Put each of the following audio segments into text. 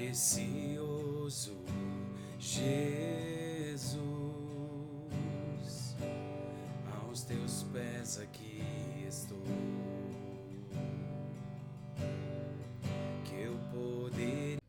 Precioso Jesus, aos teus pés aqui estou, que eu poder.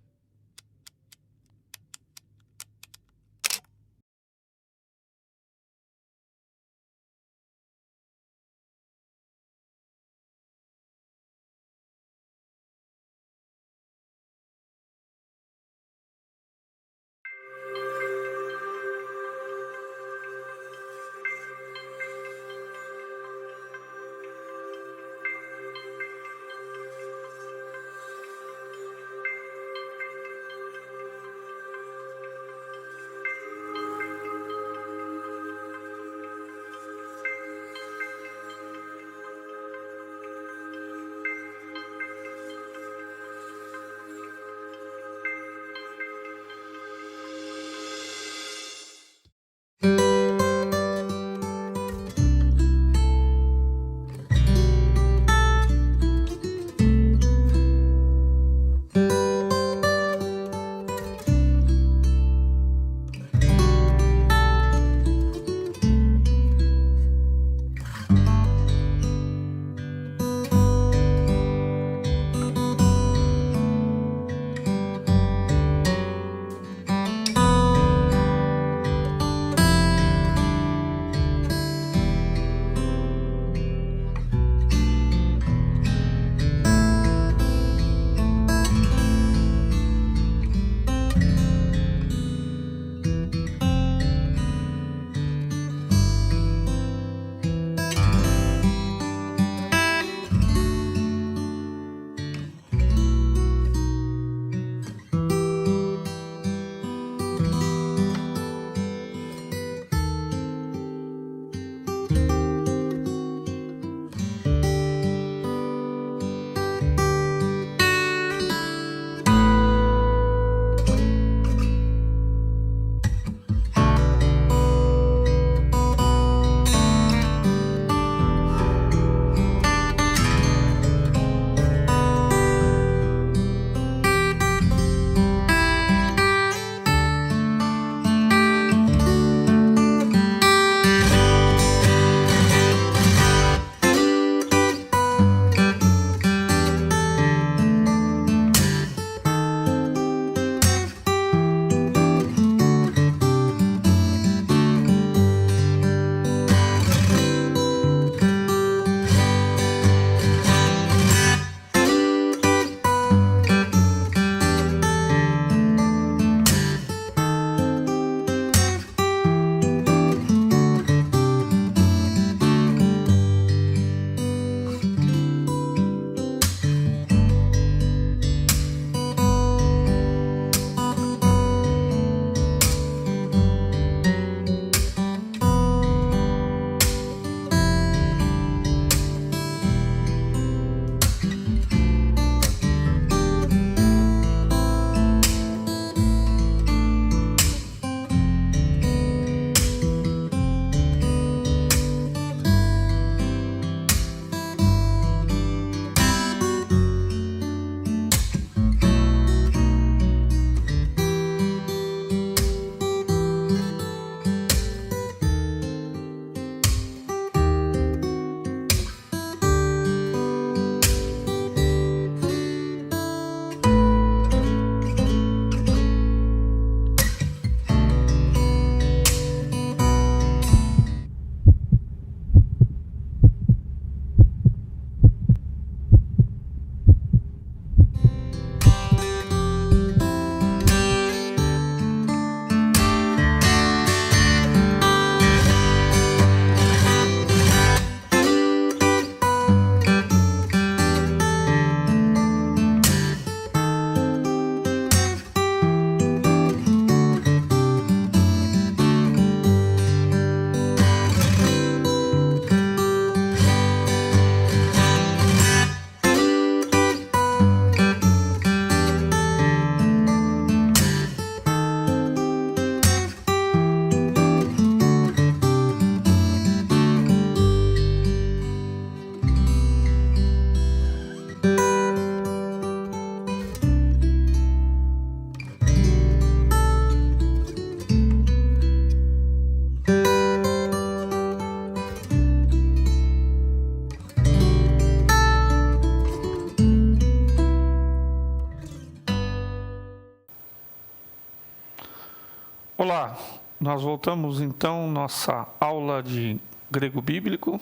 Olá, nós voltamos então nossa aula de grego bíblico.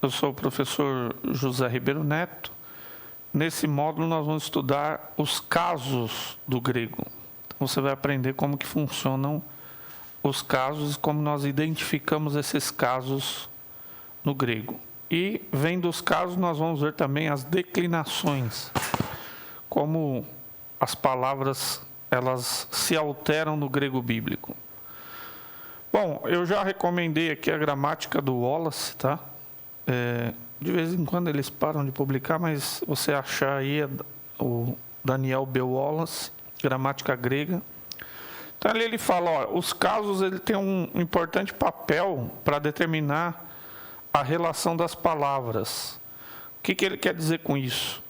Eu sou o professor José Ribeiro Neto. Nesse módulo nós vamos estudar os casos do grego. Então, você vai aprender como que funcionam os casos e como nós identificamos esses casos no grego. E vendo os casos nós vamos ver também as declinações, como as palavras elas se alteram no grego bíblico. Bom, eu já recomendei aqui a gramática do Wallace, tá? De vez em quando eles param de publicar, mas você achar aí o Daniel B. Wallace, gramática grega. Então ali ele fala, ó, os casos ele tem um importante papel para determinar a relação das palavras. O que ele quer dizer com isso?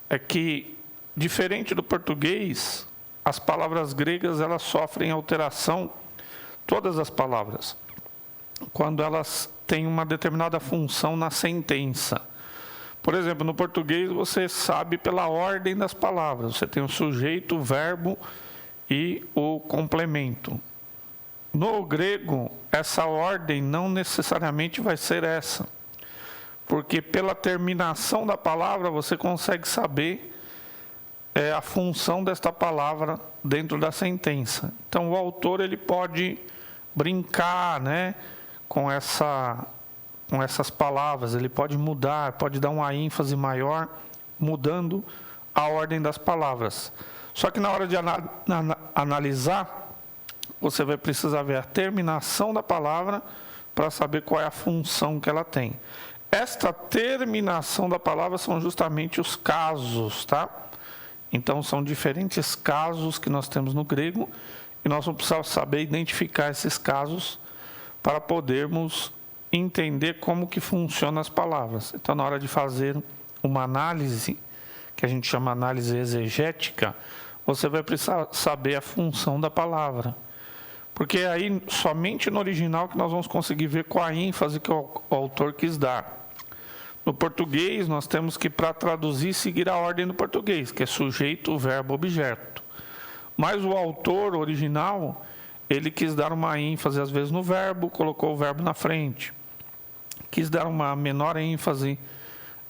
É que, diferente do português, as palavras gregas elas sofrem alteração, todas as palavras, quando elas têm uma determinada função na sentença. Por exemplo, no português você sabe pela ordem das palavras, você tem o sujeito, o verbo e o complemento. No grego, essa ordem não necessariamente vai ser essa, porque pela terminação da palavra você consegue saber a função desta palavra dentro da sentença. Então, o autor ele pode brincar, né, com essas palavras, ele pode mudar, pode dar uma ênfase maior, mudando a ordem das palavras. Só que na hora de analisar, você vai precisar ver a terminação da palavra para saber qual é a função que ela tem. Esta terminação da palavra são justamente os casos, tá? Então, são diferentes casos que nós temos no grego e nós vamos precisar saber identificar esses casos para podermos entender como que funcionam as palavras. Então, na hora de fazer uma análise, que a gente chama análise exegética, você vai precisar saber a função da palavra. Porque aí, somente no original que nós vamos conseguir ver qual a ênfase que o autor quis dar. No português, nós temos que, para traduzir, seguir a ordem do português, que é sujeito, verbo, objeto. Mas o autor original, ele quis dar uma ênfase, às vezes, no verbo, colocou o verbo na frente. Quis dar uma menor ênfase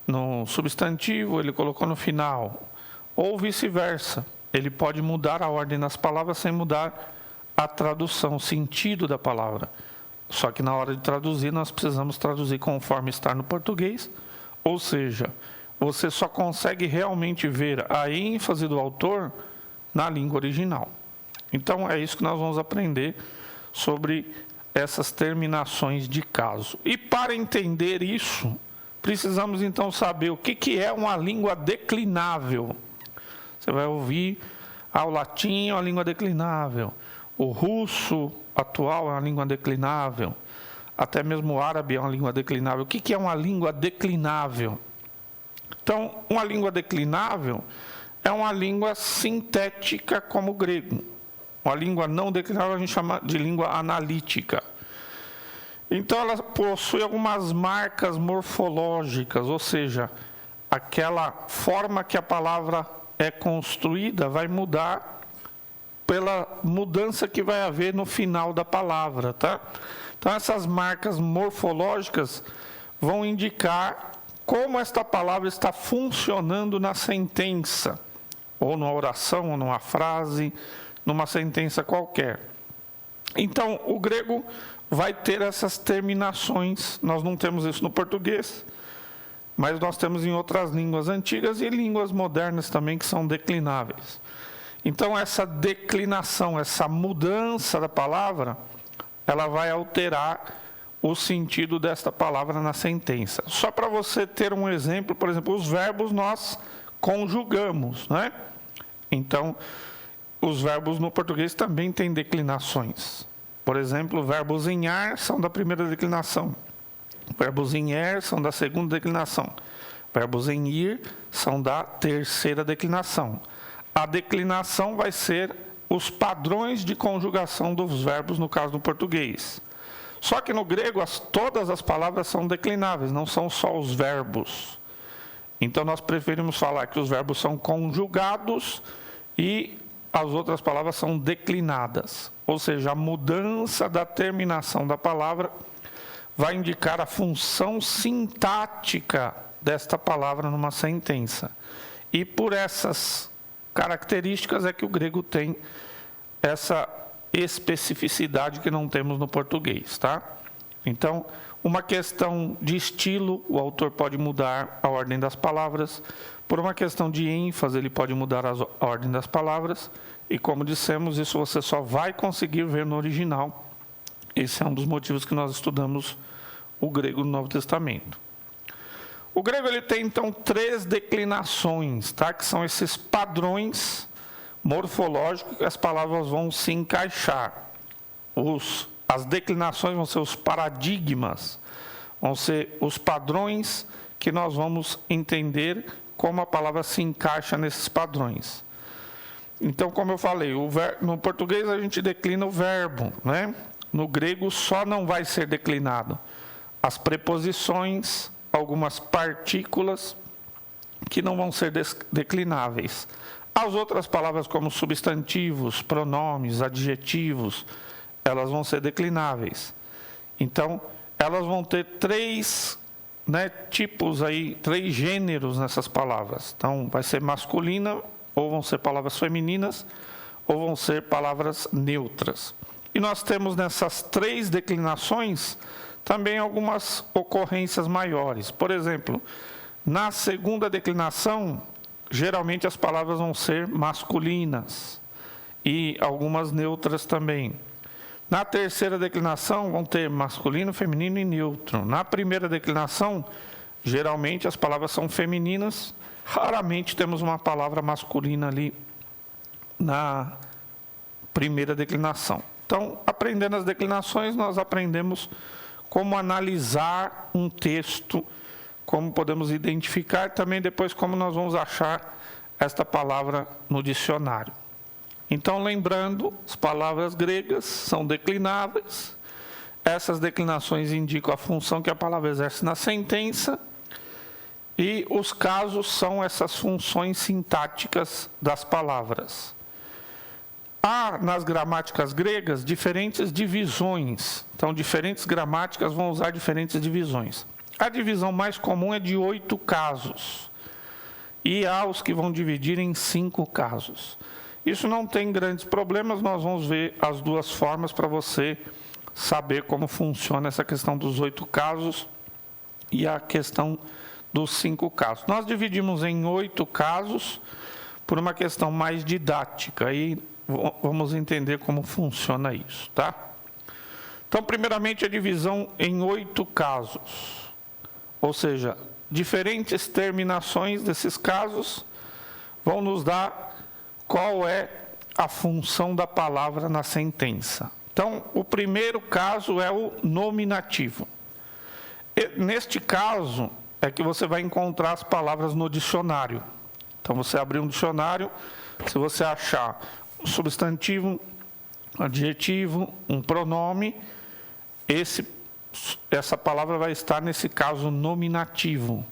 no substantivo, ele colocou no final. Ou vice-versa. Ele pode mudar a ordem das palavras sem mudar a tradução, o sentido da palavra. Só que na hora de traduzir, nós precisamos traduzir conforme está no português, ou seja, você só consegue realmente ver a ênfase do autor na língua original. Então, é isso que nós vamos aprender sobre essas terminações de caso. E para entender isso, precisamos então saber o que é uma língua declinável. Você vai ouvir, o latim é uma língua declinável, o russo atual é uma língua declinável, até mesmo o árabe é uma língua declinável. O que é uma língua declinável? Então, uma língua declinável é uma língua sintética como o grego. Uma língua não declinável a gente chama de língua analítica. Então, ela possui algumas marcas morfológicas, ou seja, aquela forma que a palavra é construída vai mudar pela mudança que vai haver no final da palavra, tá? Então, essas marcas morfológicas vão indicar como esta palavra está funcionando na sentença, ou numa oração, ou numa frase, numa sentença qualquer. Então, o grego vai ter essas terminações. Nós não temos isso no português, mas nós temos em outras línguas antigas e línguas modernas também que são declináveis. Então, essa declinação, essa mudança da palavra, ela vai alterar o sentido desta palavra na sentença. Só para você ter um exemplo, por exemplo, os verbos nós conjugamos, né? Então, os verbos no português também têm declinações. Por exemplo, verbos em ar são da primeira declinação. Verbos em er são da segunda declinação. Verbos em ir são da terceira declinação. A declinação vai ser os padrões de conjugação dos verbos, no caso do português. Só que no grego, todas as palavras são declináveis, não são só os verbos. Então, nós preferimos falar que os verbos são conjugados e as outras palavras são declinadas. Ou seja, a mudança da terminação da palavra vai indicar a função sintática desta palavra numa sentença. E por essas características é que o grego tem essa especificidade que não temos no português, tá? Então, uma questão de estilo, o autor pode mudar a ordem das palavras. Por uma questão de ênfase, ele pode mudar a ordem das palavras. E como dissemos, isso você só vai conseguir ver no original. Esse é um dos motivos que nós estudamos o grego no Novo Testamento. O grego ele tem, então, 3 declinações, tá? Que são esses padrões morfológicos que as palavras vão se encaixar. As declinações vão ser os paradigmas, vão ser os padrões que nós vamos entender como a palavra se encaixa nesses padrões. Então, como eu falei, no português a gente declina o verbo, né? No grego só não vai ser declinado as preposições, algumas partículas que não vão ser declináveis. As outras palavras como substantivos, pronomes, adjetivos, elas vão ser declináveis. Então, elas vão ter 3 tipos aí, 3 gêneros nessas palavras. Então, vai ser masculina, ou vão ser palavras femininas, ou vão ser palavras neutras. E nós temos nessas 3 declinações também algumas ocorrências maiores. Por exemplo, na segunda declinação, geralmente as palavras vão ser masculinas e algumas neutras também. Na terceira declinação, vão ter masculino, feminino e neutro. Na primeira declinação, geralmente as palavras são femininas, raramente temos uma palavra masculina ali na primeira declinação. Então, aprendendo as declinações, nós aprendemos como analisar um texto, como podemos identificar, também depois como nós vamos achar esta palavra no dicionário. Então, lembrando, as palavras gregas são declináveis, essas declinações indicam a função que a palavra exerce na sentença, e os casos são essas funções sintáticas das palavras. Há nas gramáticas gregas diferentes divisões. Então, diferentes gramáticas vão usar diferentes divisões. A divisão mais comum é de 8 casos. E há os que vão dividir em 5 casos. Isso não tem grandes problemas, nós vamos ver as 2 formas para você saber como funciona essa questão dos 8 casos e a questão dos 5 casos. Nós dividimos em 8 casos por uma questão mais didática e vamos entender como funciona isso, tá? Então, primeiramente, a divisão em 8 casos. Ou seja, diferentes terminações desses casos vão nos dar qual é a função da palavra na sentença. Então, o primeiro caso é o nominativo. Neste caso, é que você vai encontrar as palavras no dicionário. Então, você abrir um dicionário, se você achar um substantivo, um adjetivo, um pronome, essa palavra vai estar nesse caso nominativo.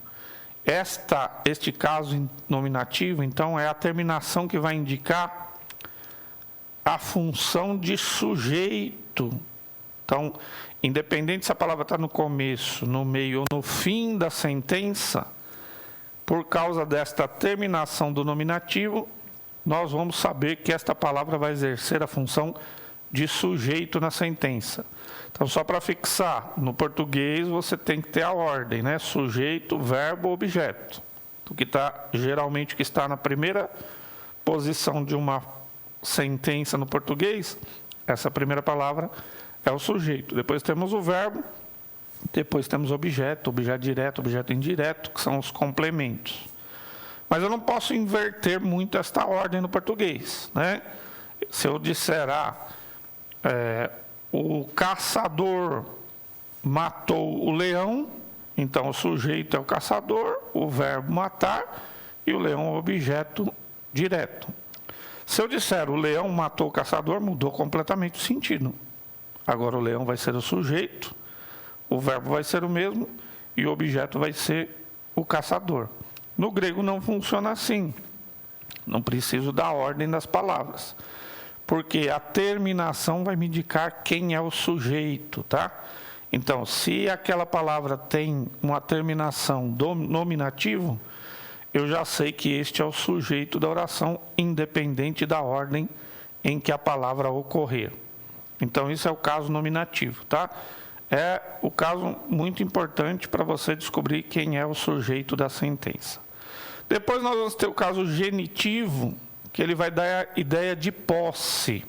Este caso nominativo, então, é a terminação que vai indicar a função de sujeito. Então, independente se a palavra está no começo, no meio ou no fim da sentença, por causa desta terminação do nominativo, nós vamos saber que esta palavra vai exercer a função de sujeito na sentença. Então, só para fixar, no português você tem que ter a ordem, né? Sujeito, verbo, objeto. O que geralmente que está na primeira posição de uma sentença no português, essa primeira palavra é o sujeito. Depois temos o verbo, depois temos o objeto, objeto direto, objeto indireto, que são os complementos. Mas eu não posso inverter muito esta ordem no português, né? Se eu disser, o caçador matou o leão, então o sujeito é o caçador, o verbo matar, e o leão é o objeto direto. Se eu disser o leão matou o caçador, mudou completamente o sentido. Agora o leão vai ser o sujeito, o verbo vai ser o mesmo, e o objeto vai ser o caçador. No grego não funciona assim. Não preciso da ordem das palavras. Porque a terminação vai me indicar quem é o sujeito, tá? Então, se aquela palavra tem uma terminação do nominativo, eu já sei que este é o sujeito da oração, independente da ordem em que a palavra ocorrer. Então, isso é o caso nominativo, tá? É o caso muito importante para você descobrir quem é o sujeito da sentença. Depois nós vamos ter o caso genitivo, que ele vai dar a ideia de posse,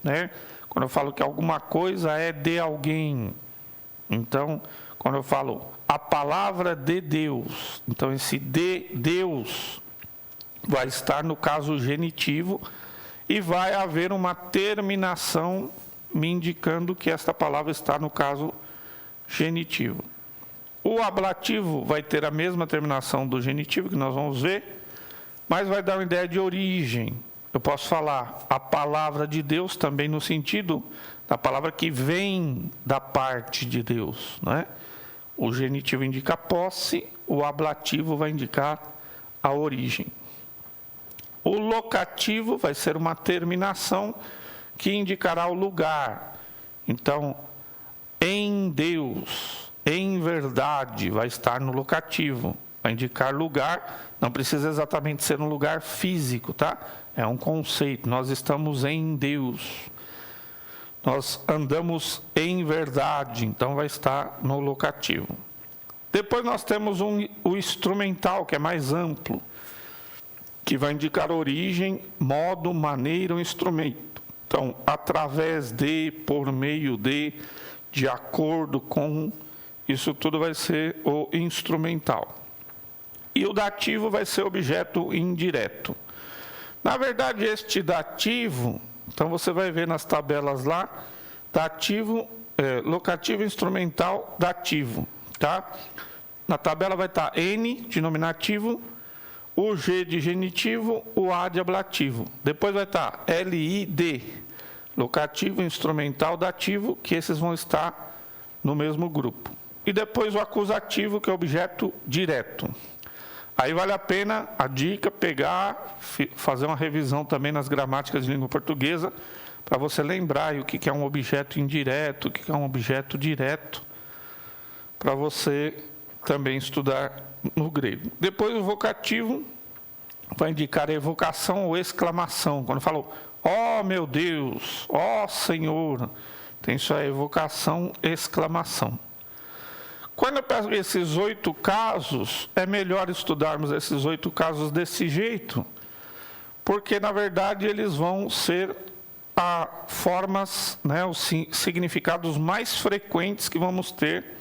né? Quando eu falo que alguma coisa é de alguém. Então, quando eu falo a palavra de Deus, então esse de Deus vai estar no caso genitivo e vai haver uma terminação me indicando que esta palavra está no caso genitivo. O ablativo vai ter a mesma terminação do genitivo, que nós vamos ver, mas vai dar uma ideia de origem. Eu posso falar a palavra de Deus também no sentido da palavra que vem da parte de Deus, não é? O genitivo indica a posse, o ablativo vai indicar a origem. O locativo vai ser uma terminação que indicará o lugar. Então, em Deus, em verdade, vai estar no locativo, vai indicar lugar, não precisa exatamente ser um lugar físico, tá? É um conceito, nós estamos em Deus. Nós andamos em verdade, então vai estar no locativo. Depois nós temos o instrumental, que é mais amplo, que vai indicar origem, modo, maneira ou instrumento. Então, através de, por meio de acordo com, isso tudo vai ser o instrumental. E o dativo vai ser objeto indireto. Na verdade, este dativo, então você vai ver nas tabelas lá, dativo, locativo, instrumental, dativo, tá? Na tabela vai estar N de nominativo, o G de genitivo, o A de ablativo. Depois vai estar LID, locativo, instrumental, dativo, que esses vão estar no mesmo grupo. E depois o acusativo, que é objeto direto. Aí vale a pena a dica pegar, fazer uma revisão também nas gramáticas de língua portuguesa, para você lembrar o que é um objeto indireto, o que é um objeto direto, para você também estudar no grego. Depois o vocativo vai indicar a evocação ou exclamação. Quando falou, ó meu Deus, ó Senhor, tem isso aí, evocação, exclamação. Quando eu pego esses 8 casos, é melhor estudarmos esses 8 casos desse jeito, porque, na verdade, eles vão ser formas, né, os significados mais frequentes que vamos ter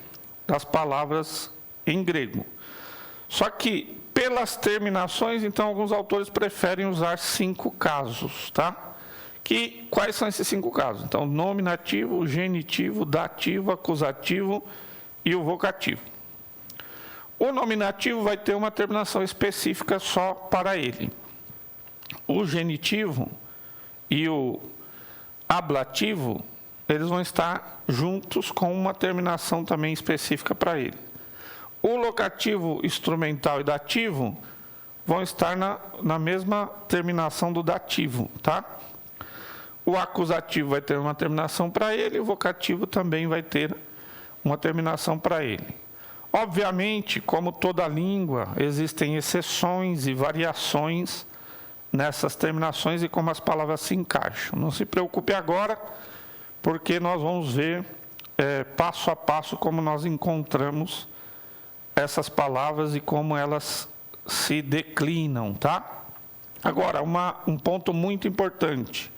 das palavras em grego. Só que, pelas terminações, então, alguns autores preferem usar 5 casos, tá? Quais são esses 5 casos? Então, nominativo, genitivo, dativo, acusativo e o vocativo. O nominativo vai ter uma terminação específica só para ele. O genitivo e o ablativo, eles vão estar juntos com uma terminação também específica para ele. O locativo, instrumental e dativo vão estar na mesma terminação do dativo, tá? O acusativo vai ter uma terminação para ele, o vocativo também vai ter uma terminação para ele. Obviamente, como toda língua, existem exceções e variações nessas terminações e como as palavras se encaixam. Não se preocupe agora, porque nós vamos ver passo a passo como nós encontramos essas palavras e como elas se declinam, tá? Agora, um ponto muito importante.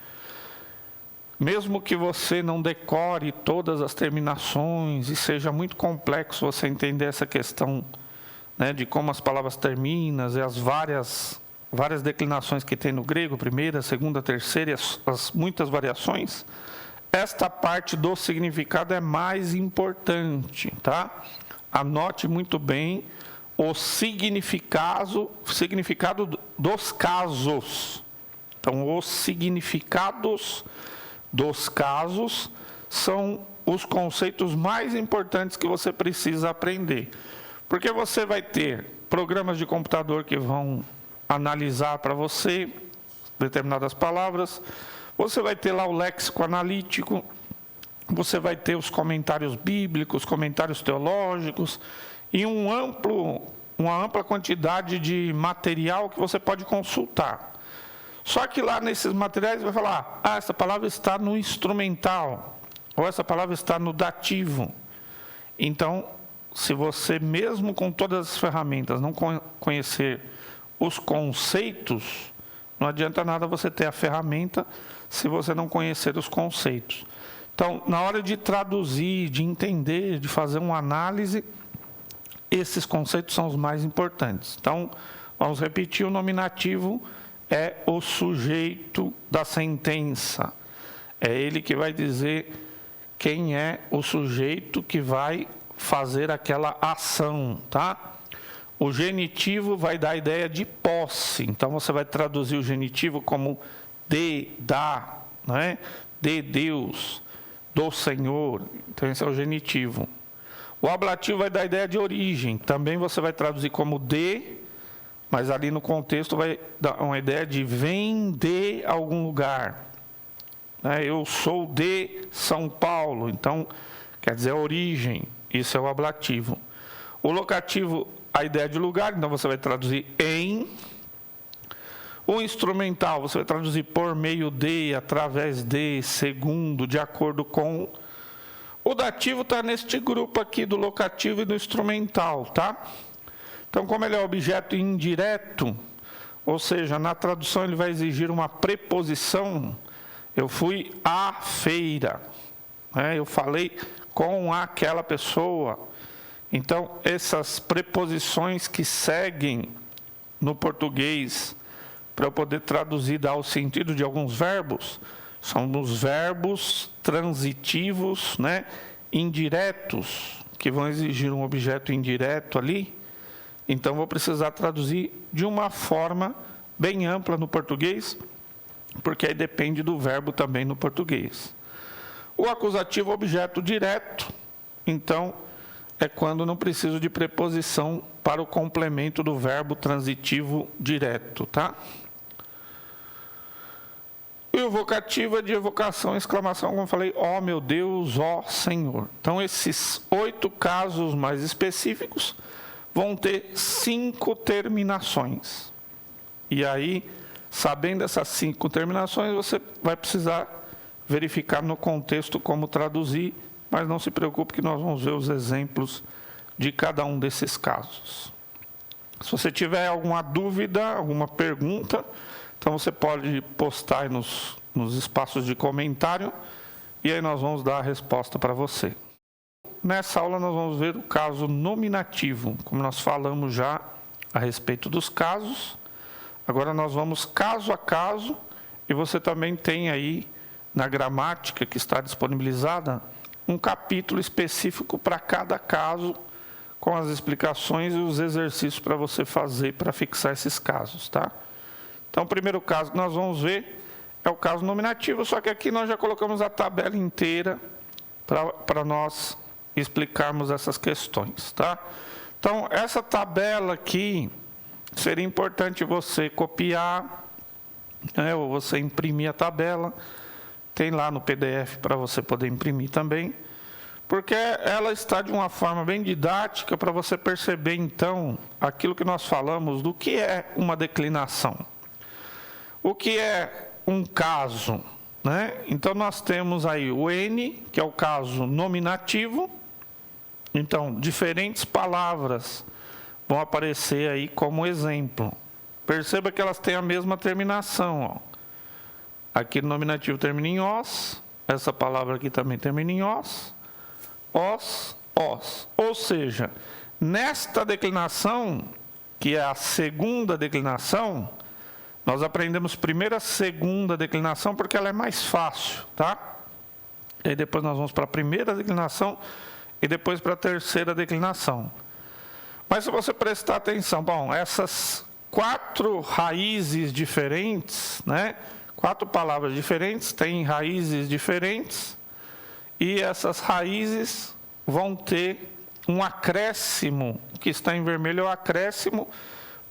Mesmo que você não decore todas as terminações e seja muito complexo você entender essa questão, né, de como as palavras terminam e as várias declinações que tem no grego, primeira, segunda, terceira, e as muitas variações, esta parte do significado é mais importante, tá? Anote muito bem o significado dos casos. Então, os significados dos casos são os conceitos mais importantes que você precisa aprender. Porque você vai ter programas de computador que vão analisar para você determinadas palavras. Você vai ter lá o léxico analítico, você vai ter os comentários bíblicos, comentários teológicos e uma ampla quantidade de material que você pode consultar. Só que lá nesses materiais vai falar, essa palavra está no instrumental, ou essa palavra está no dativo. Então, se você mesmo com todas as ferramentas não conhecer os conceitos, não adianta nada você ter a ferramenta se você não conhecer os conceitos. Então, na hora de traduzir, de entender, de fazer uma análise, esses conceitos são os mais importantes. Então, vamos repetir, o nominativo é o sujeito da sentença. É ele que vai dizer quem é o sujeito que vai fazer aquela ação, tá? O genitivo vai dar a ideia de posse. Então, você vai traduzir o genitivo como de, da, né? De Deus, do Senhor. Então, esse é o genitivo. O ablativo vai dar a ideia de origem. Também você vai traduzir como de, mas ali no contexto vai dar uma ideia de vem de algum lugar. Eu sou de São Paulo, então quer dizer origem. Isso é o ablativo. O locativo, a ideia de lugar, então você vai traduzir em. O instrumental, você vai traduzir por meio de, através de, segundo, de acordo com. O dativo está neste grupo aqui do locativo e do instrumental, tá? Então, como ele é objeto indireto, ou seja, na tradução ele vai exigir uma preposição. Eu fui à feira, eu falei com aquela pessoa. Então, essas preposições que seguem no português, para eu poder traduzir, dar o sentido de alguns verbos, são os verbos transitivos, indiretos, que vão exigir um objeto indireto ali. Então, vou precisar traduzir de uma forma bem ampla no português, porque aí depende do verbo também no português. O acusativo, objeto direto, então, é quando não preciso de preposição para o complemento do verbo transitivo direto, tá? E o vocativo é de evocação, exclamação, como eu falei, ó meu Deus, ó Senhor. Então, esses 8 casos mais específicos vão ter 5 terminações. E aí, sabendo essas 5 terminações, você vai precisar verificar no contexto como traduzir, mas não se preocupe que nós vamos ver os exemplos de cada um desses casos. Se você tiver alguma dúvida, alguma pergunta, então você pode postar aí nos espaços de comentário e aí nós vamos dar a resposta para você. Nessa aula nós vamos ver o caso nominativo, como nós falamos já a respeito dos casos. Agora nós vamos caso a caso e você também tem aí na gramática que está disponibilizada um capítulo específico para cada caso com as explicações e os exercícios para você fazer para fixar esses casos, tá? Então, o primeiro caso que nós vamos ver é o caso nominativo, só que aqui nós já colocamos a tabela inteira para nós explicarmos essas questões, tá? Então, essa tabela aqui, seria importante você copiar, ou você imprimir a tabela, tem lá no PDF para você poder imprimir também, porque ela está de uma forma bem didática para você perceber, então, aquilo que nós falamos do que é uma declinação. O que é um caso, Então, nós temos aí o N, que é o caso nominativo. Então, diferentes palavras vão aparecer aí como exemplo. Perceba que elas têm a mesma terminação. Aqui no nominativo termina em os, essa palavra aqui também termina em os. Ou seja, nesta declinação, que é a segunda declinação, nós aprendemos primeiro a segunda declinação porque ela é mais fácil, tá? E depois nós vamos para a primeira declinação e depois para a terceira declinação. Mas se você prestar atenção, essas 4 raízes diferentes, 4 palavras diferentes, têm raízes diferentes, e essas raízes vão ter um acréscimo, que está em vermelho é o acréscimo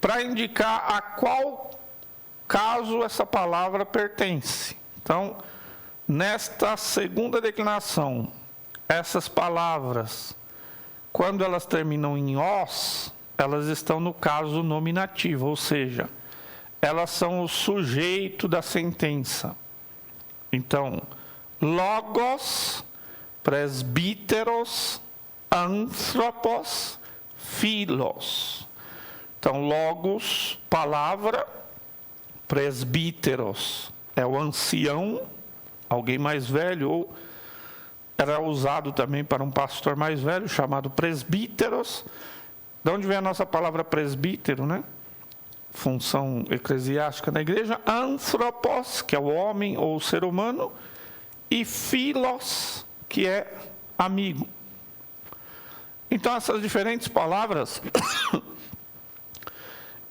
para indicar a qual caso essa palavra pertence. Então, nesta segunda declinação, essas palavras, quando elas terminam em os, elas estão no caso nominativo, ou seja, elas são o sujeito da sentença. Então, logos, presbíteros, anthropos, philos. Então, logos, palavra, presbíteros é o ancião, alguém mais velho, ou era usado também para um pastor mais velho, chamado presbíteros. De onde vem a nossa palavra presbítero, né? Função eclesiástica na igreja. Anthropos, que é o homem ou o ser humano, e philos, que é amigo. Então, essas diferentes palavras,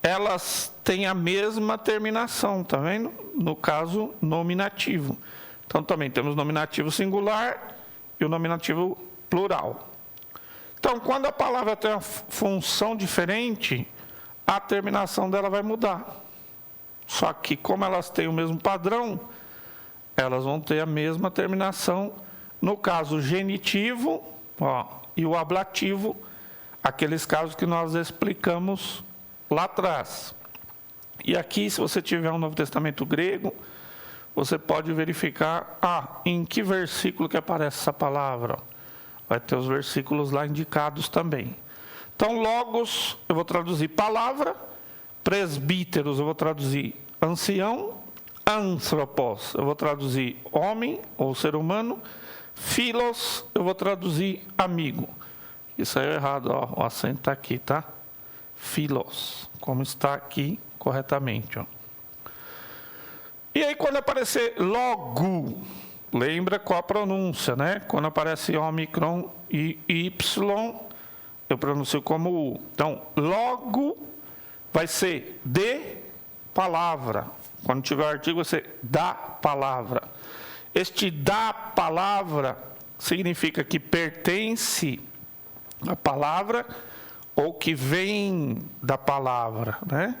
elas têm a mesma terminação, tá vendo? No caso nominativo. Então, também temos nominativo singular e o nominativo plural. Então, quando a palavra tem uma função diferente, a terminação dela vai mudar. Só que, como elas têm o mesmo padrão, elas vão ter a mesma terminação. No caso genitivo, e o ablativo, aqueles casos que nós explicamos lá atrás. E aqui, se você tiver um Novo Testamento grego, você pode verificar, em que versículo que aparece essa palavra. Vai ter os versículos lá indicados também. Então, logos, eu vou traduzir palavra, presbíteros, eu vou traduzir ancião, anthropos, eu vou traduzir homem ou ser humano, philos, eu vou traduzir amigo. Isso aí é errado, o acento está aqui, tá? Philos, como está aqui corretamente. E aí, quando aparecer logo, lembra qual a pronúncia, né? Quando aparece ômicron e y, eu pronuncio como U. Então, logo vai ser de palavra. Quando tiver o artigo, vai ser da palavra. Este da palavra significa que pertence à palavra ou que vem da palavra, né?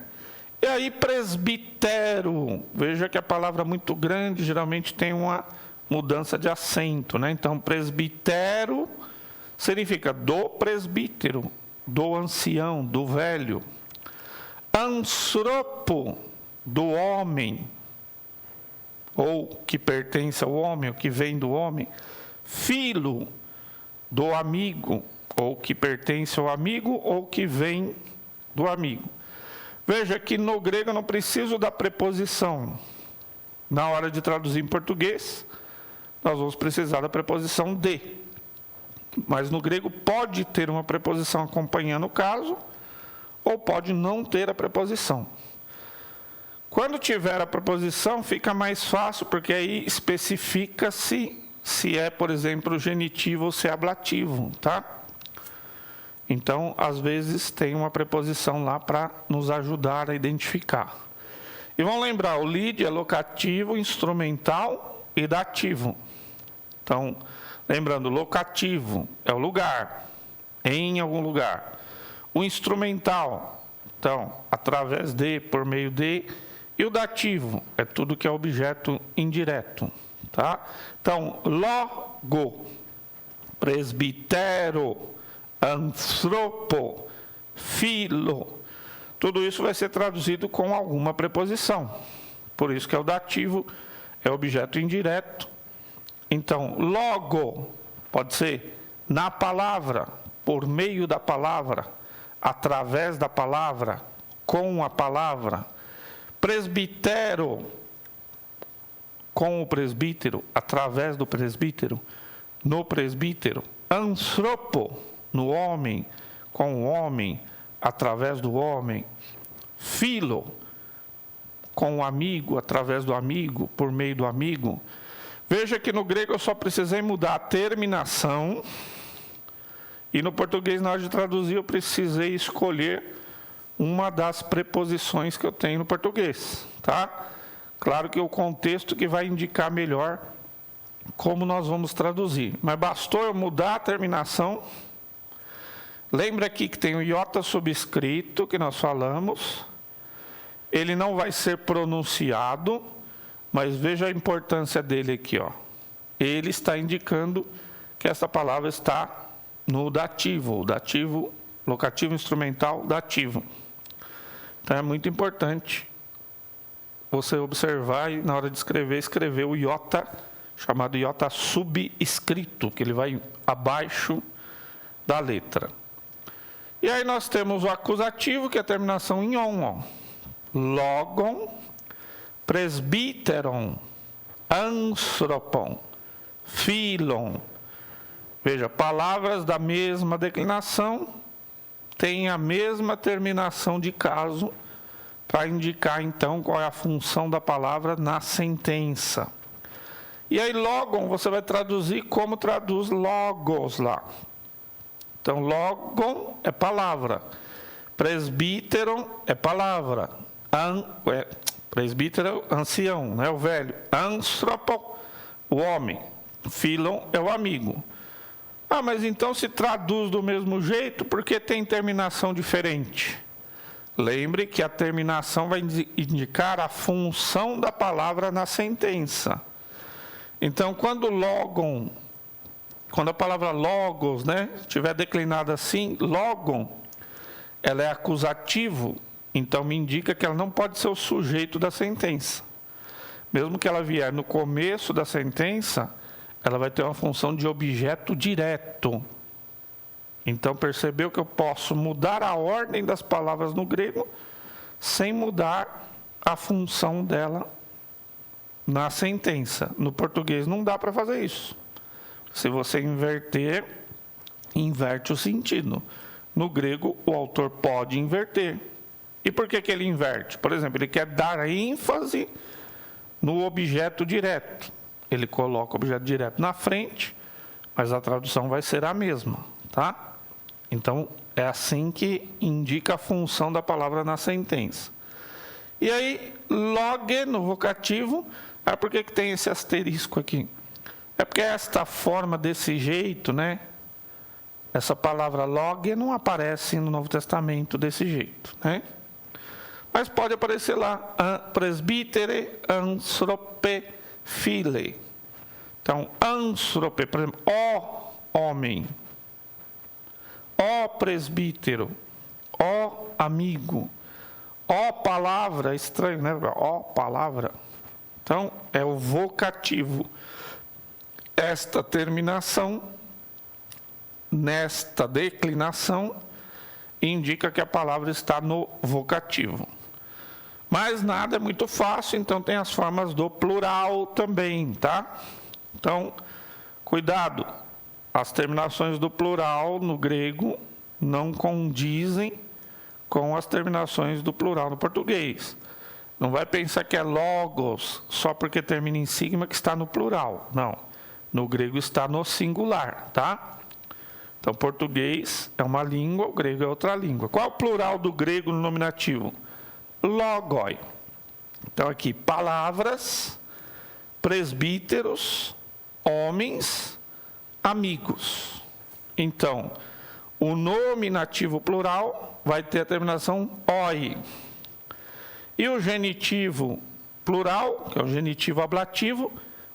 E aí, presbítero. Veja que a palavra muito grande geralmente tem uma mudança de acento, né? Então, presbítero significa do presbítero, do ancião, do velho. Anthropo, do homem, ou que pertence ao homem, ou que vem do homem. Philo, do amigo, ou que pertence ao amigo, ou que vem do amigo. Veja que no grego eu não preciso da preposição. Na hora de traduzir em português, nós vamos precisar da preposição de. Mas no grego pode ter uma preposição acompanhando o caso, ou pode não ter a preposição. Quando tiver a preposição, fica mais fácil, porque aí especifica-se se é, por exemplo, genitivo ou se é ablativo, tá? Então, às vezes, tem uma preposição lá para nos ajudar a identificar. E vamos lembrar, o lead é locativo, instrumental e dativo. Então, lembrando, locativo é o lugar, em algum lugar. O instrumental, então, através de, por meio de. E o dativo é tudo que é objeto indireto, tá? Então, logo, presbítero, anthropo, philo, tudo isso vai ser traduzido com alguma preposição. Por isso que é o dativo, é objeto indireto. Então, logo pode ser na palavra, por meio da palavra, através da palavra, com a palavra. Presbítero, com o presbítero, através do presbítero, no presbítero. Anthropo, no homem, com o homem, através do homem. Philo, com o amigo, através do amigo, por meio do amigo. Veja que no grego eu só precisei mudar a terminação, e no português, na hora de traduzir, eu precisei escolher uma das preposições que eu tenho no português, tá? Claro que é o contexto que vai indicar melhor como nós vamos traduzir. Mas bastou eu mudar a terminação Lembra aqui que tem o iota subscrito, que nós falamos. Ele não vai ser pronunciado, mas veja a importância dele aqui, ó. Ele está indicando que essa palavra está no dativo, o dativo, locativo instrumental dativo. Então é muito importante você observar e na hora de escrever o iota, chamado iota subscrito, que ele vai abaixo da letra. E aí nós temos o acusativo, que é a terminação em on, ó. Logon, presbiteron, anthropon, philon. Veja, palavras da mesma declinação têm a mesma terminação de caso para indicar, então, qual é a função da palavra na sentença. E aí, logon, você vai traduzir como traduz logos lá. Então, logon é palavra. Presbíteron é palavra. Presbítero, ancião, né, o velho. Anthropo, o homem. Philon é o amigo. Ah, mas então se traduz do mesmo jeito, porque tem terminação diferente. Lembre que a terminação vai indicar a função da palavra na sentença. Então, quando a palavra logos, né, estiver declinada assim, logon, ela é acusativo, então me indica que ela não pode ser o sujeito da sentença. Mesmo que ela vier no começo da sentença, ela vai ter uma função de objeto direto. Então, percebeu que eu posso mudar a ordem das palavras no grego sem mudar a função dela na sentença. No português não dá para fazer isso. Se você inverter, inverte o sentido. No grego, o autor pode inverter. E por que ele inverte? Por exemplo, ele quer dar ênfase no objeto direto. Ele coloca o objeto direto na frente, mas a tradução vai ser a mesma, tá? Então, é assim que indica a função da palavra na sentença. E aí, loge, no vocativo, por que tem esse asterisco aqui? É porque esta forma desse jeito, né? Essa palavra loge não aparece no Novo Testamento desse jeito, né? Mas pode aparecer lá, presbítere, anthrope, phile. Então, anthrope, por exemplo, ó homem, ó presbítero, ó amigo, ó palavra, estranho, né? Ó palavra. Então, é o vocativo. Esta terminação, nesta declinação, indica que a palavra está no vocativo. Mas nada é muito fácil, então tem as formas do plural também, tá? Então, cuidado, as terminações do plural no grego não condizem com as terminações do plural no português. Não vai pensar que é logos só porque termina em sigma que está no plural. Não, no grego está no singular, tá? Então, português é uma língua, o grego é outra língua. Qual é o plural do grego no nominativo? Logoi. Então, aqui, palavras, presbíteros, homens, amigos. Então, o nominativo plural vai ter a terminação oi. E o genitivo plural, que é o genitivo ablativo,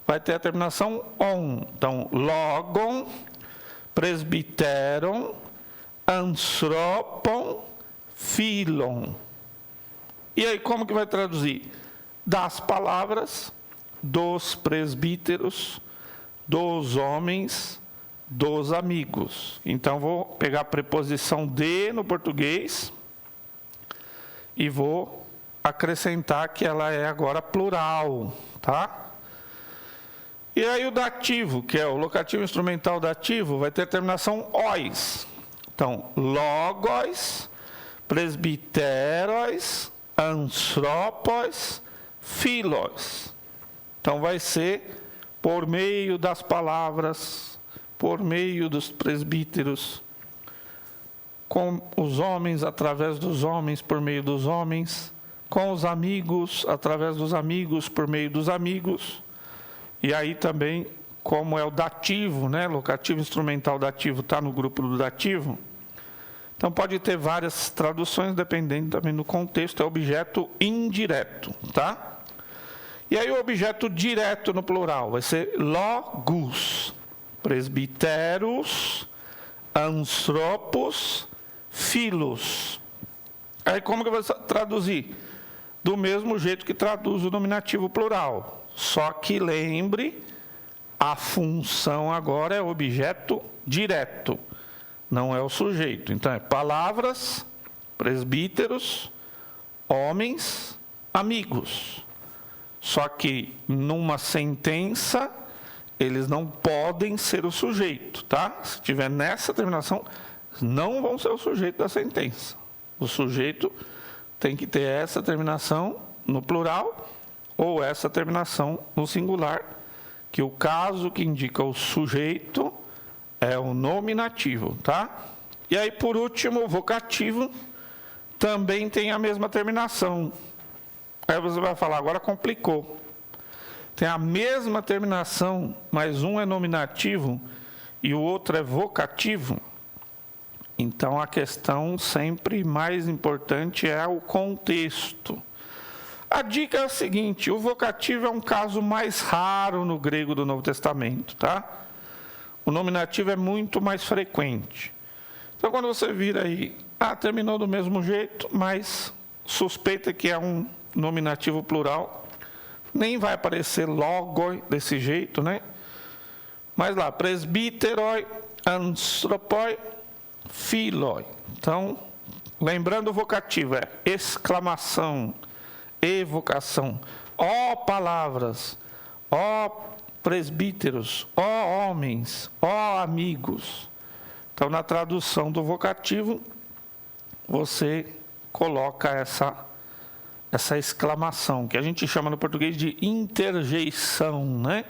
vai ter a terminação on. Então, logon, presbiteron, anthropon, philon. E aí, como que vai traduzir? Das palavras, dos presbíteros, dos homens, dos amigos. Então, vou pegar a preposição de no português e vou acrescentar que ela é agora plural, tá? E aí o dativo, que é o locativo instrumental dativo, vai ter a terminação ois. Então, logos, presbiteros, anthropos, philos. Então, vai ser por meio das palavras, por meio dos presbíteros, com os homens, através dos homens, por meio dos homens, com os amigos, através dos amigos, por meio dos amigos. E aí também, como é o dativo, né? Locativo instrumental dativo está no grupo do dativo. Então pode ter várias traduções, dependendo também do contexto, é objeto indireto, tá? E aí o objeto direto no plural vai ser logos, presbiteros, anthropos, philos. Aí como que eu vou traduzir? Do mesmo jeito que traduz o nominativo plural. Só que lembre, a função agora é objeto direto, não é o sujeito. Então é palavras, presbíteros, homens, amigos. Só que numa sentença, eles não podem ser o sujeito, tá? Se tiver nessa terminação, não vão ser o sujeito da sentença. O sujeito tem que ter essa terminação no plural ou essa terminação no singular, que o caso que indica o sujeito é o nominativo, tá? E aí, por último, o vocativo também tem a mesma terminação. Aí você vai falar, agora complicou. Tem a mesma terminação, mas um é nominativo e o outro é vocativo. Então, a questão sempre mais importante é o contexto. A dica é a seguinte, o vocativo é um caso mais raro no grego do Novo Testamento, tá? O nominativo é muito mais frequente. Então, quando você vira aí, terminou do mesmo jeito, mas suspeita que é um nominativo plural, nem vai aparecer logoi desse jeito, né? Mas lá, presbiteroi, anthropoi, philoi. Então, lembrando o vocativo, é exclamação, evocação. Ó palavras, ó presbíteros, ó homens, ó amigos. Então, na tradução do vocativo, você coloca essa exclamação, que a gente chama no português de interjeição, né?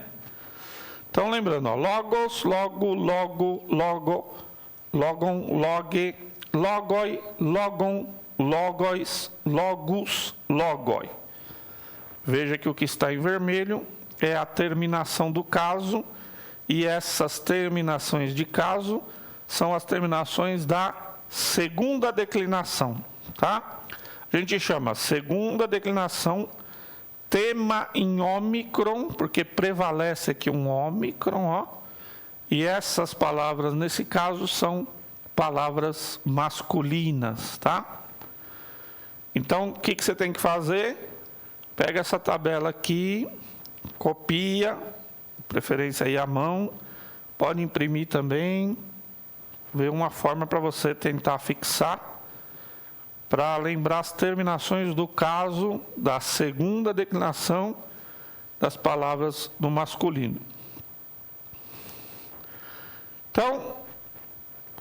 Então, lembrando, ó, logos, logo, logo, logo, logon, loge, logoi, logon, logos, logos, logoi. Veja que o que está em vermelho é a terminação do caso, e essas terminações de caso são as terminações da segunda declinação, tá? A gente chama segunda declinação tema em ômicron, porque prevalece aqui um ômicron, ó. E essas palavras, nesse caso, são palavras masculinas, tá? Então, o que você tem que fazer? Pega essa tabela aqui, copia, preferência aí à mão, pode imprimir também, ver uma forma para você tentar fixar, para lembrar as terminações do caso da segunda declinação das palavras do masculino. Então,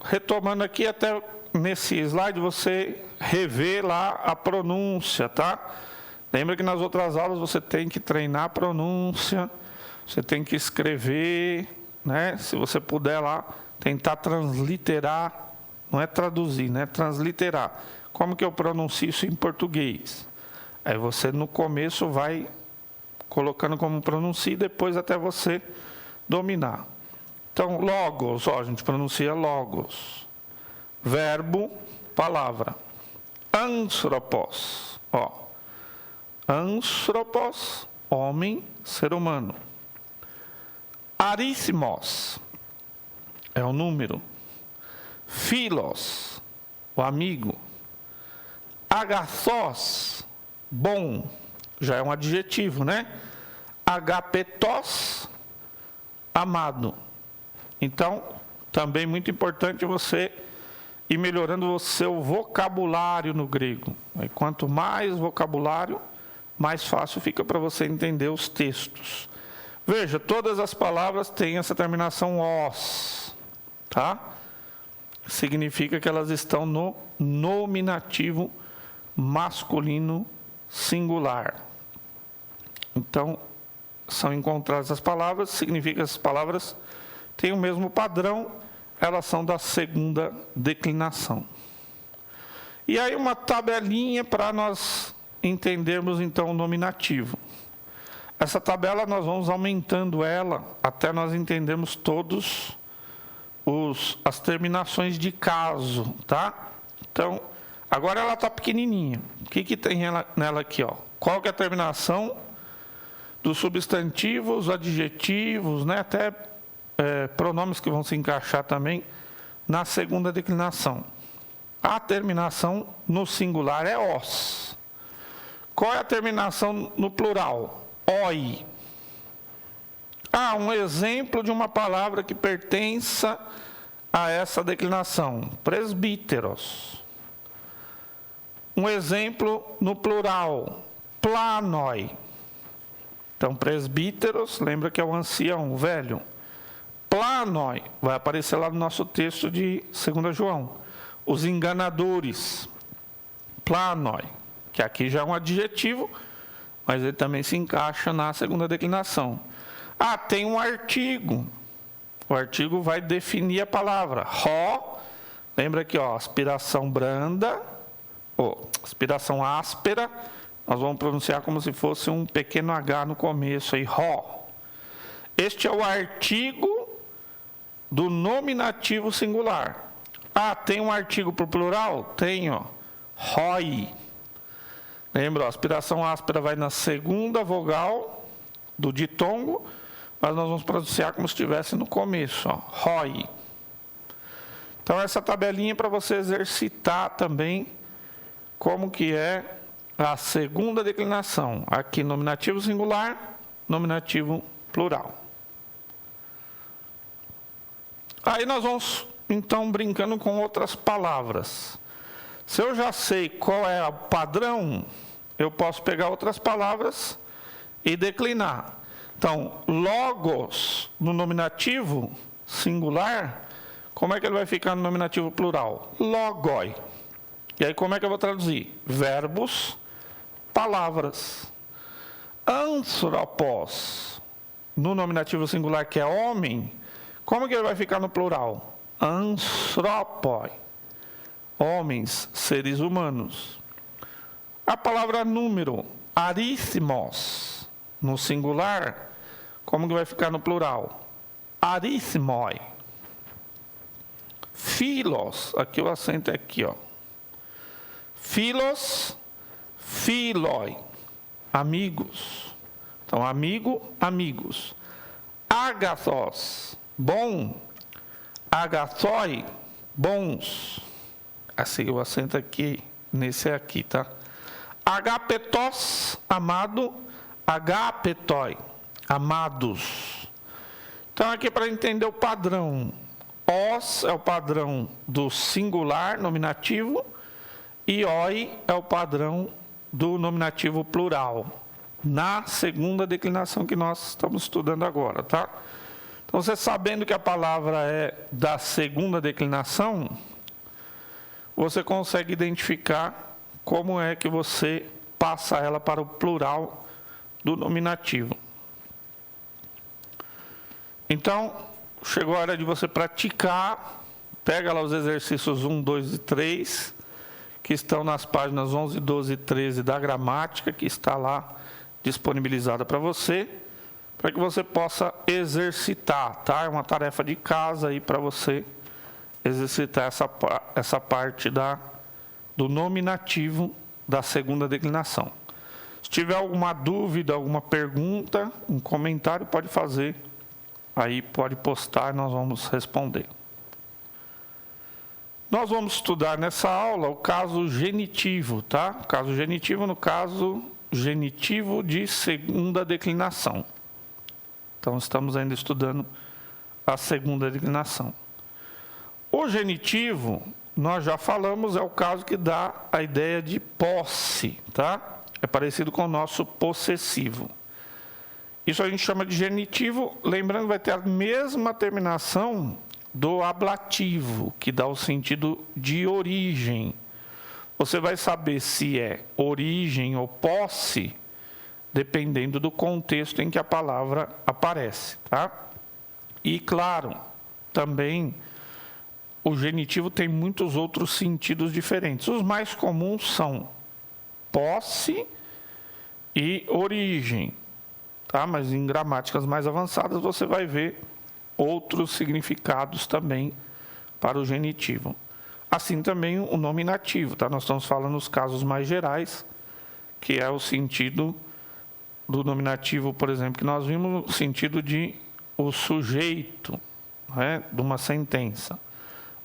retomando aqui, até nesse slide você rever lá a pronúncia, tá? Lembra que nas outras aulas você tem que treinar a pronúncia, você tem que escrever, né? Se você puder lá, tentar transliterar, não é traduzir, né? Transliterar. Como que eu pronuncio isso em português? Aí você no começo vai colocando como pronuncia, depois até você dominar. Então, logos, ó, a gente pronuncia logos. Verbo, palavra. Anthropos, ó. Anthropos, homem, ser humano. Aríssimos, é o número. Philos, o amigo. Agathos, bom, já é um adjetivo, né? Agapetos, amado. Então, também muito importante você ir melhorando o seu vocabulário no grego. Aí, quanto mais vocabulário, mais fácil fica para você entender os textos. Veja, todas as palavras têm essa terminação os, tá? Significa que elas estão no nominativo masculino singular. Então, são encontradas as palavras, significa que as palavras têm o mesmo padrão, elas são da segunda declinação. E aí uma tabelinha para nós entendermos então o nominativo. Essa tabela nós vamos aumentando ela até nós entendermos todos as terminações de caso, tá? Então, agora ela está pequenininha. O que tem nela aqui? Ó? Qual que é a terminação dos substantivos, adjetivos, né? Até pronomes que vão se encaixar também na segunda declinação. A terminação no singular é os. Qual é a terminação no plural? Oi. Um exemplo de uma palavra que pertença a essa declinação. Presbíteros. Um exemplo no plural. Planoi. Então, presbíteros, lembra que é o ancião, o velho. Planoi, vai aparecer lá no nosso texto de 2 João. Os enganadores. Planoi, que aqui já é um adjetivo, mas ele também se encaixa na segunda declinação. Tem um artigo. O artigo vai definir a palavra. Ró, lembra aqui, ó, aspiração branda, aspiração áspera, nós vamos pronunciar como se fosse um pequeno H no começo, aí, ró. Este é o artigo do nominativo singular. Tem um artigo para o plural? Tem, ó, rói. Lembra, ó, aspiração áspera vai na segunda vogal do ditongo, mas nós vamos pronunciar como se estivesse no começo, ó, rói. Então, essa tabelinha para você exercitar também como que é a segunda declinação. Aqui, nominativo singular, nominativo plural. Aí nós vamos, então, brincando com outras palavras. Se eu já sei qual é o padrão, eu posso pegar outras palavras e declinar. Então, logos no nominativo singular, como é que ele vai ficar no nominativo plural? Logoi. E aí, como é que eu vou traduzir? Verbos, palavras. Anthropos, no nominativo singular, que é homem, como que ele vai ficar no plural? Anthropoi. Homens, seres humanos. A palavra número, aríthmos, no singular, como que vai ficar no plural? Arithmoi. Filos, aqui o acento é aqui, ó. Filos, filoi. Amigos. Então, amigo, amigos. Agathos, bom. Agathoi, bons. Assim, o acento aqui, nesse aqui, tá? Agapetos, amado. Agapetoi, amados. Então, aqui para entender o padrão. Os é o padrão do singular nominativo e oi é o padrão do nominativo plural, na segunda declinação que nós estamos estudando agora, tá? Então, você sabendo que a palavra é da segunda declinação, você consegue identificar como é que você passa ela para o plural do nominativo. Então, chegou a hora de você praticar. Pega lá os exercícios 1, 2 e 3, que estão nas páginas 11, 12 e 13 da gramática, que está lá disponibilizada para você, para que você possa exercitar, tá? É uma tarefa de casa aí para você exercitar essa parte do nominativo da segunda declinação. Se tiver alguma dúvida, alguma pergunta, um comentário, pode fazer. Aí pode postar e nós vamos responder. Nós vamos estudar nessa aula o caso genitivo, tá? O caso genitivo, no caso, genitivo de segunda declinação. Então, estamos ainda estudando a segunda declinação. O genitivo, nós já falamos, é o caso que dá a ideia de posse, tá? É parecido com o nosso possessivo. Isso a gente chama de genitivo, lembrando que vai ter a mesma terminação do ablativo, que dá o sentido de origem. Você vai saber se é origem ou posse, dependendo do contexto em que a palavra aparece, tá? E, claro, também o genitivo tem muitos outros sentidos diferentes. Os mais comuns são posse e origem, tá? Mas em gramáticas mais avançadas você vai ver outros significados também para o genitivo. assim também o nominativo, tá? Nós estamos falando nos casos mais gerais, que é o sentido do nominativo, por exemplo, que nós vimos no sentido de o sujeito, né, de uma sentença.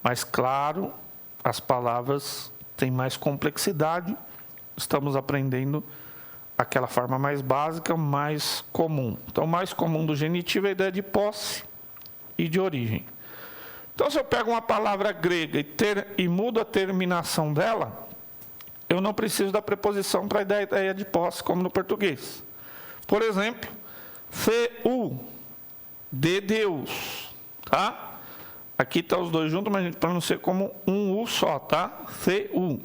Mas, claro, as palavras têm mais complexidade, estamos aprendendo aquela forma mais básica, mais comum. Então, o mais comum do genitivo é a ideia de posse e de origem. Então, se eu pego uma palavra grega e mudo a terminação dela, eu não preciso da preposição para a ideia de posse, como no português. Por exemplo, Feu, de Deus, tá? Aqui está os dois juntos, mas a gente pronuncia como um U só, tá? Feu.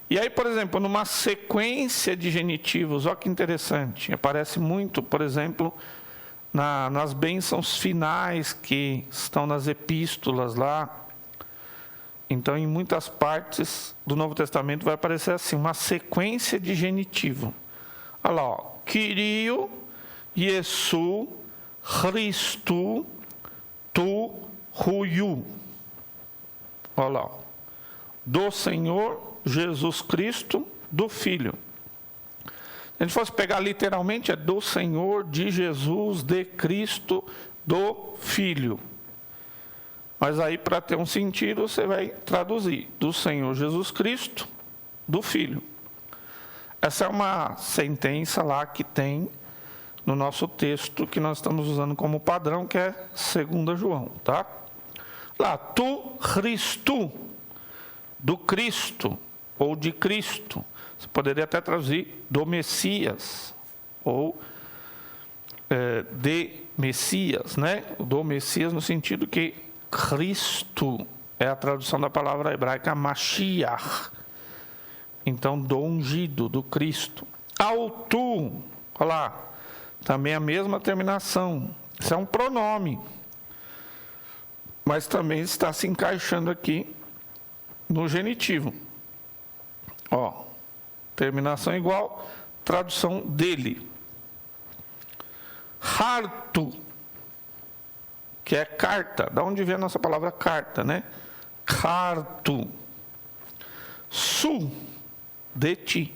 E aí, por exemplo, numa sequência de genitivos, olha que interessante, aparece muito, por exemplo, nas bênçãos finais que estão nas epístolas lá. Então, em muitas partes do Novo Testamento vai aparecer assim, uma sequência de genitivo. Olha lá, ó. Kyrio, Yesu, Christu, Tu, Huiu. Olha lá, ó. Do Senhor Jesus Cristo, do Filho. Se a gente fosse pegar literalmente, é do Senhor, de Jesus, de Cristo, do Filho. Mas aí, para ter um sentido, você vai traduzir do Senhor Jesus Cristo, do Filho. Essa é uma sentença lá que tem no nosso texto que nós estamos usando como padrão, que é 2 João, tá? Lá, tu, Christu, do Cristo, ou de Cristo. Você poderia até traduzir do Messias, ou de Messias, né? Do Messias no sentido que Cristo é a tradução da palavra hebraica Mashiach. Então, do ungido, do Cristo. Autu, olha lá, também a mesma terminação. Isso é um pronome. Mas também está se encaixando aqui no genitivo. Ó, terminação igual, tradução dele. Hartu, que é carta. Da onde vem a nossa palavra carta, né? Hartu. Su, de ti.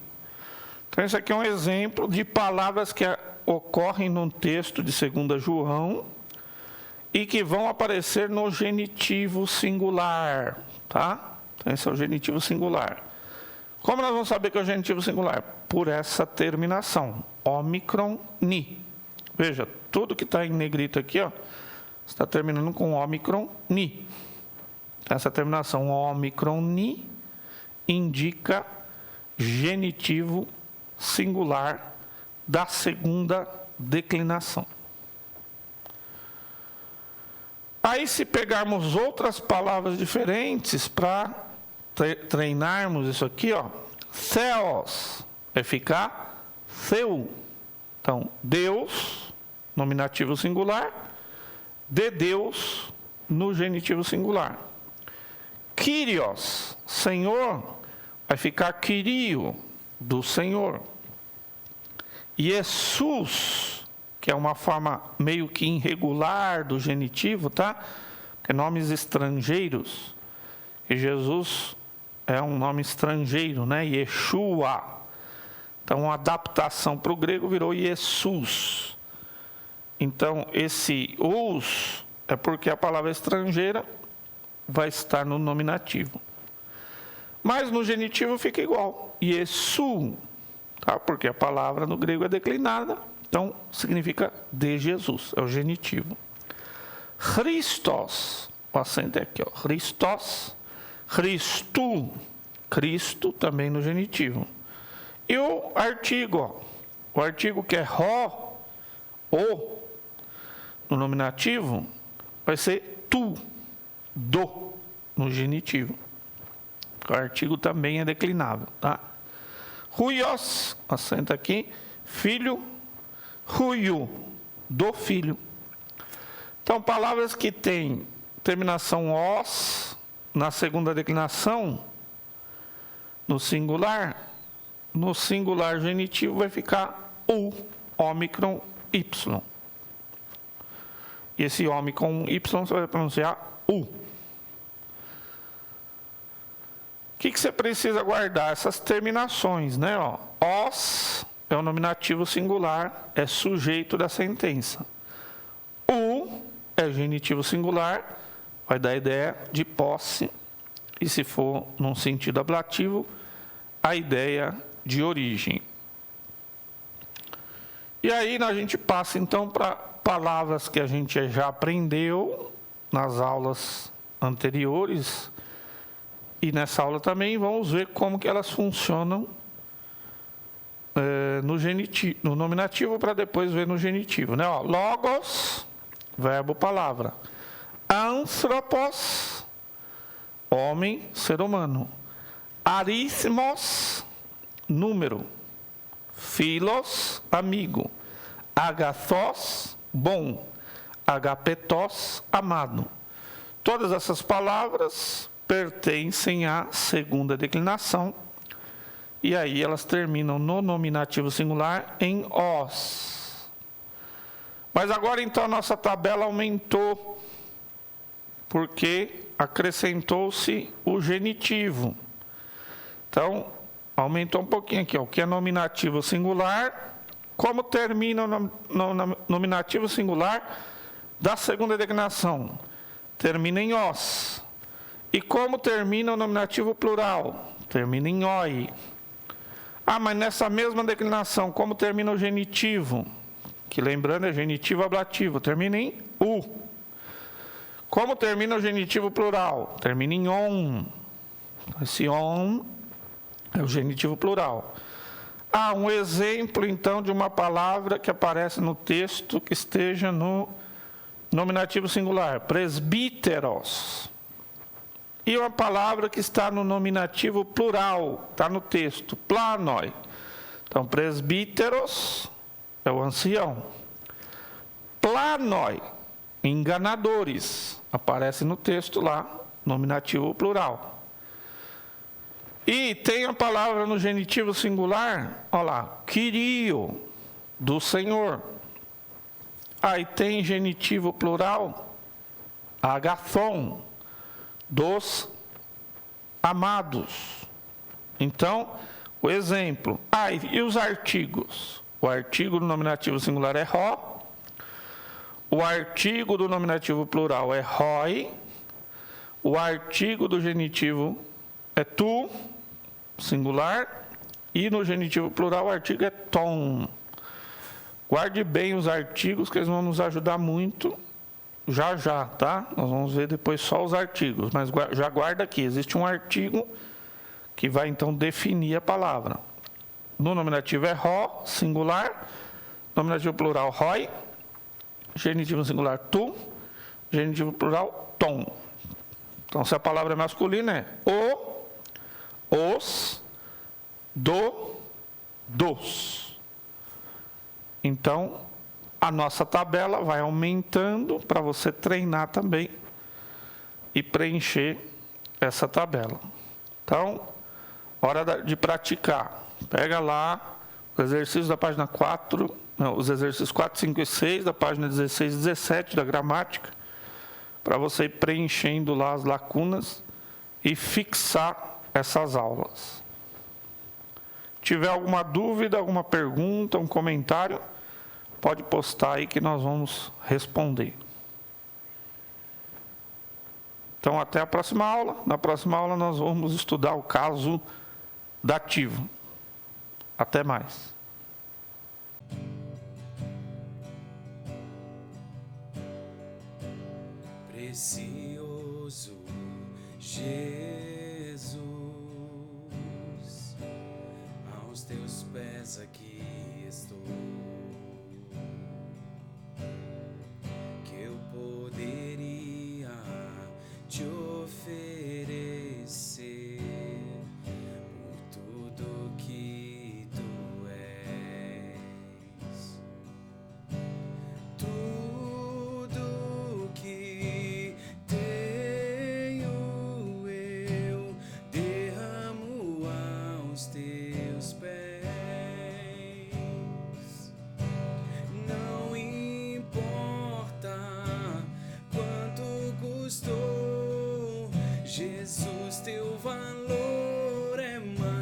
Então, isso aqui é um exemplo de palavras que ocorrem no texto de 2 João e que vão aparecer no genitivo singular, tá? Então, esse é o genitivo singular. Como nós vamos saber que é o genitivo singular? Por essa terminação, ômicron, ni. Veja, tudo que está em negrito aqui, ó, está terminando com ômicron, ni. Essa terminação, ômicron, ni, indica genitivo singular da segunda declinação. Aí, se pegarmos outras palavras diferentes para treinarmos isso aqui, ó, Theos vai ficar Theu. Então, Deus, nominativo singular, de Deus, no genitivo singular. Kyrios, Senhor, vai ficar Kyrio, do Senhor. Jesus, que é uma forma meio que irregular do genitivo, tá? Que nomes estrangeiros. E Jesus é um nome estrangeiro, né? Yeshua. Então, a adaptação para o grego virou Jesus. Então, esse os é porque a palavra estrangeira vai estar no nominativo. Mas no genitivo fica igual. Yesu, tá? Porque a palavra no grego é declinada. Então, significa de Jesus. É o genitivo. Christos, o acento é aqui, ó. Christos. Christu, Cristo, também no genitivo. E o artigo, ó. O artigo que é ro, o, no nominativo, vai ser tu, do, no genitivo. O artigo também é declinável, tá? Huios, acento aqui, filho, huiu, do filho. Então, palavras que têm terminação os, na segunda declinação, no singular genitivo vai ficar u, ômicron, y. E esse ômicron, y, você vai pronunciar u. que você precisa guardar? Essas terminações, né? Ó, os é o nominativo singular, é sujeito da sentença. O é genitivo singular, vai dar a ideia de posse, e se for num sentido ablativo, a ideia de origem. E aí a gente passa então para palavras que a gente já aprendeu nas aulas anteriores, e nessa aula também vamos ver como que elas funcionam no nominativo, para depois ver no genitivo, né? Ó, logos, verbo palavra. Anthropos, homem, ser humano. Arismos, número. Philos, amigo. Agathos, bom. Agapetos, amado. Todas essas palavras pertencem à segunda declinação, e aí elas terminam no nominativo singular em os. Mas agora então a nossa tabela aumentou, porque acrescentou-se o genitivo. Então, aumentou um pouquinho aqui, ó, o que é nominativo singular, como termina o nominativo singular da segunda declinação? Termina em os. E como termina o nominativo plural? Termina em oi. Ah, mas nessa mesma declinação, como termina o genitivo? Que lembrando é genitivo ablativo, termina em u. Como termina o genitivo plural? Termina em on. Esse on é o genitivo plural. Ah, um exemplo então de uma palavra que aparece no texto que esteja no nominativo singular: presbíteros. E uma palavra que está no nominativo plural, está no texto, planoi. Então, presbíteros é o ancião. Planoi, enganadores, aparece no texto lá, nominativo plural. E tem a palavra no genitivo singular, olha lá, Kyrio, do Senhor. Aí tem genitivo plural, agathon, dos amados. Então, o exemplo. E os artigos? O artigo do nominativo singular é ró. O artigo do nominativo plural é rói. O artigo do genitivo é tu, singular. E no genitivo plural o artigo é tom. Guarde bem os artigos, que eles vão nos ajudar muito já, tá? Nós vamos ver depois só os artigos, mas já guarda aqui, existe um artigo que vai então definir a palavra. No nominativo é ró, singular, nominativo plural rói, genitivo singular tu, genitivo plural tom. Então, se a palavra é masculina é o, os, dos. Então, a nossa tabela vai aumentando para você treinar também e preencher essa tabela. Então, hora de praticar. Pega lá os exercícios da página 4, os exercícios 4, 5 e 6, da página 16 e 17 da gramática, para você ir preenchendo lá as lacunas e fixar essas aulas. Tiver alguma dúvida, alguma pergunta, um comentário, pode postar aí que nós vamos responder. Então, até a próxima aula. Na próxima aula nós vamos estudar o caso dativo. Até mais. Precioso Jesus, aos teus pés aqui estou. Que eu poderia te oferecer por tudo que tu és, tudo que tenho eu derramo aos teus pés. Não importa quanto custou, Jesus, teu valor é mais.